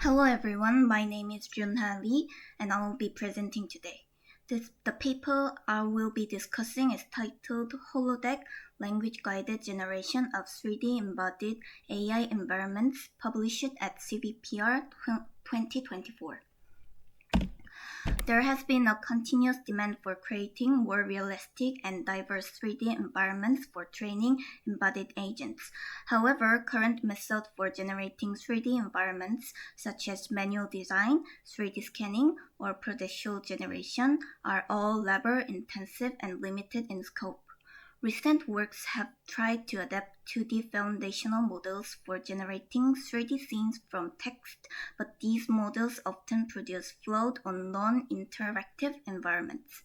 Hello everyone, my name is Ryunha Lee and I will be presenting today. The paper I will be discussing is titled HOLODECK Language Guided Generation of 3D Embodied AI Environments, published at CVPR 2024. There has been a continuous demand for creating more realistic and diverse 3D environments for training embodied agents. However, current methods for generating 3D environments, such as manual design, 3D scanning, or prudential generation, are all labor-intensive and limited in scope. Recent works have tried to adapt 2D foundational models for generating 3D scenes from text, but these models often produce flawed or non-interactive environments.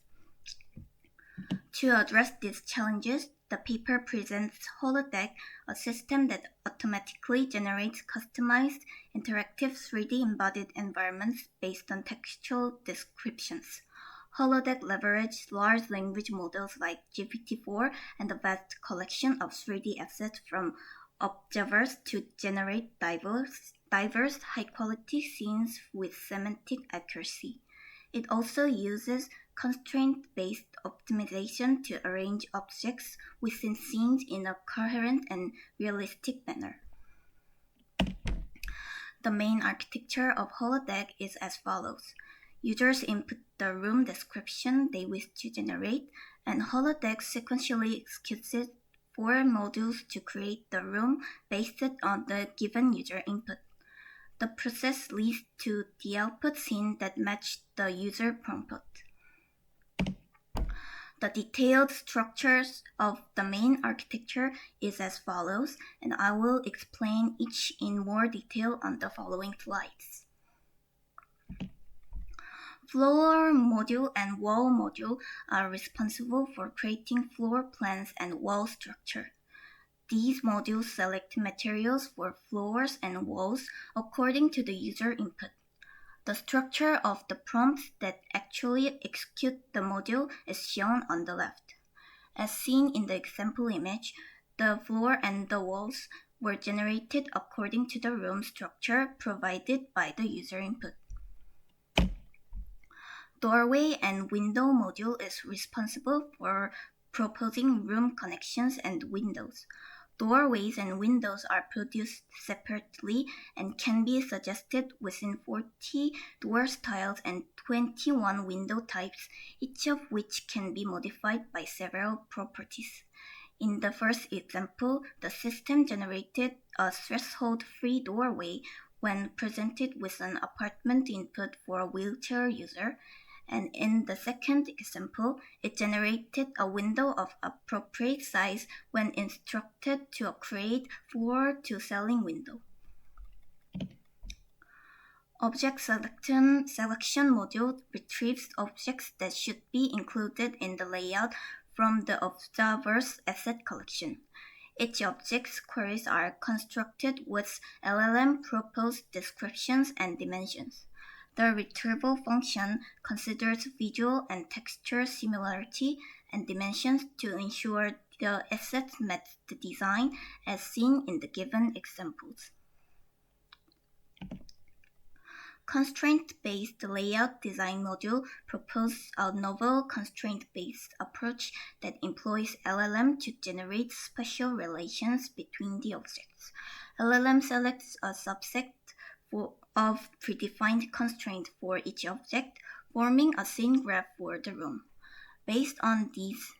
To address these challenges, the paper presents HOLODECK, a system that automatically generates customized, interactive 3D embodied environments based on textual descriptions. HOLODECK leverages large language models like GPT-4 and a vast collection of 3D assets from observers to generate diverse high-quality scenes with semantic accuracy. It also uses constraint-based optimization to arrange objects within scenes in a coherent and realistic manner. The main architecture of HOLODECK is as follows. Users input the room description they wish to generate, and HOLODECK sequentially executes 4 modules to create the room based on the given user input. The process leads to the output scene that matches the user prompt. The detailed structures of the main architecture is as follows, and I will explain each in more detail on the following slides. Floor module and wall module are responsible for creating floor plans and wall structure. These modules select materials for floors and walls according to the user input. The structure of the prompts that actually execute the module is shown on the left. As seen in the example image, the floor and the walls were generated according to the room structure provided by the user input. Doorway and window module is responsible for proposing room connections and windows. Doorways and windows are produced separately and can be suggested within 40 door styles and 21 window types, each of which can be modified by several properties. In the first example, the system generated a threshold-free doorway when presented with an apartment input for a wheelchair user, and in the second example, it generated a window of appropriate size when instructed to create floor-to-ceiling window. Object selection module retrieves objects that should be included in the layout from the observer's asset collection. Each object's queries are constructed with LLM-proposed descriptions and dimensions. The retrieval function considers visual and texture similarity and dimensions to ensure the assets match the design as seen in the given examples. Constraint-based layout design module proposes a novel constraint-based approach that employs LLM to generate spatial relations between the objects. LLM selects a subset of predefined constraints for each object, forming a scene graph for the room. Based on this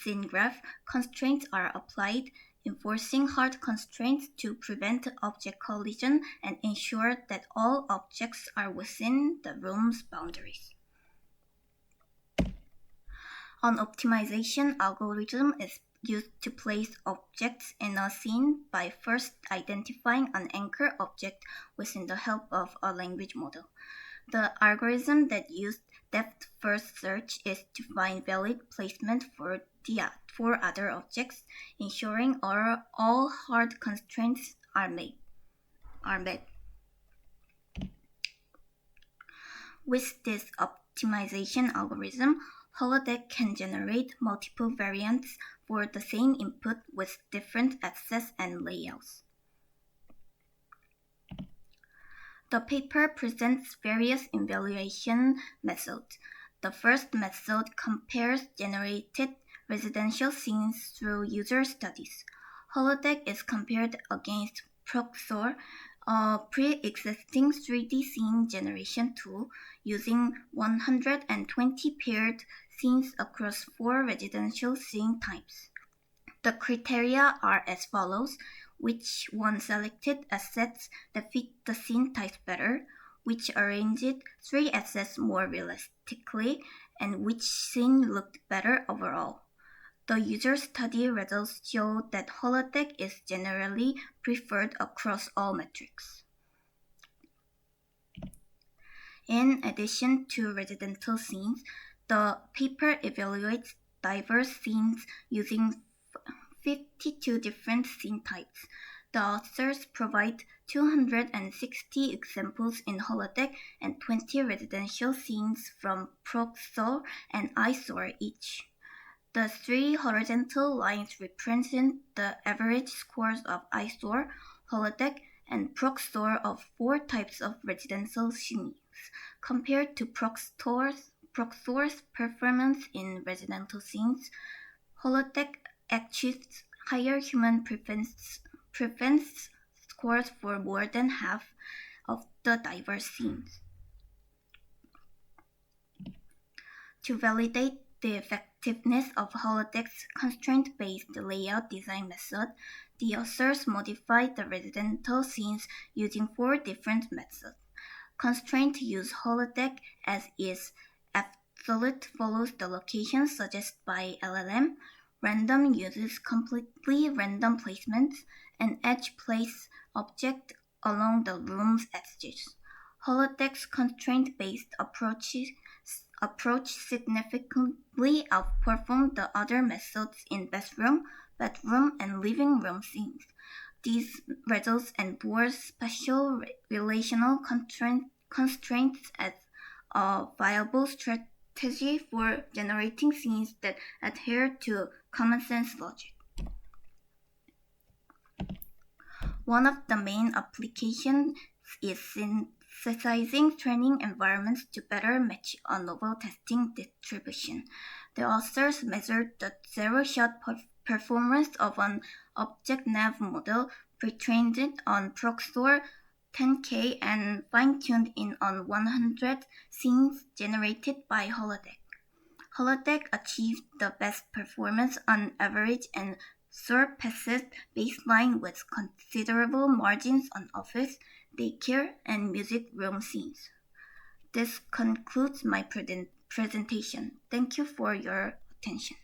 scene graph, constraints are applied, enforcing hard constraints to prevent object collision and ensure that all objects are within the room's boundaries. An optimization algorithm is used to place objects in a scene by first identifying an anchor object within the help of a language model. The algorithm that uses depth-first search is to find valid placement for other objects, ensuring all hard constraints are met. With this optimization algorithm, HOLODECK can generate multiple variants for the same input with different access and layouts. The paper presents various evaluation methods. The first method compares generated residential scenes through user studies. HOLODECK is compared against Proxor, a pre-existing 3D scene generation tool using 120 paired scenes across 4 residential scene types. The criteria are as follows: which one selected assets that fit the scene type better, which arranged 3 assets more realistically, and which scene looked better overall. The user study results show that holodeck is generally preferred across all metrics. In addition to residential scenes, the paper evaluates diverse scenes using 52 different scene types. The authors provide 260 examples in holodeck and 20 residential scenes from Proxor and eyesore each. The 3 horizontal lines represent the average scores of eyesore, holodeck, and Proxor of 4 types of residential scenes, compared to Proxor's performance in residential scenes. Holodeck achieves higher human preference scores for more than half of the diverse scenes. To validate the effectiveness of holodeck's constraint-based layout design method, the authors modified the residential scenes using 4 different methods. Constraint use holodeck as is. Absolute follows the location suggested by LLM. Random uses completely random placements, and edge place object along the room's edges. Holodeck's constraint-based approach significantly outperformed the other methods in bedroom, and living room scenes. These results endorse spatial relational constraints as a viable strategy for generating scenes that adhere to common sense logic. One of the main applications is synthesizing training environments to better match a novel testing distribution. The authors measured the zero-shot performance of an object-nav model pre-trained on Proxor 10K and fine-tuned in on 100 scenes generated by holodeck. Holodeck achieved the best performance on average and surpassed baseline with considerable margins on office, daycare, and music room scenes. This concludes my presentation. Thank you for your attention.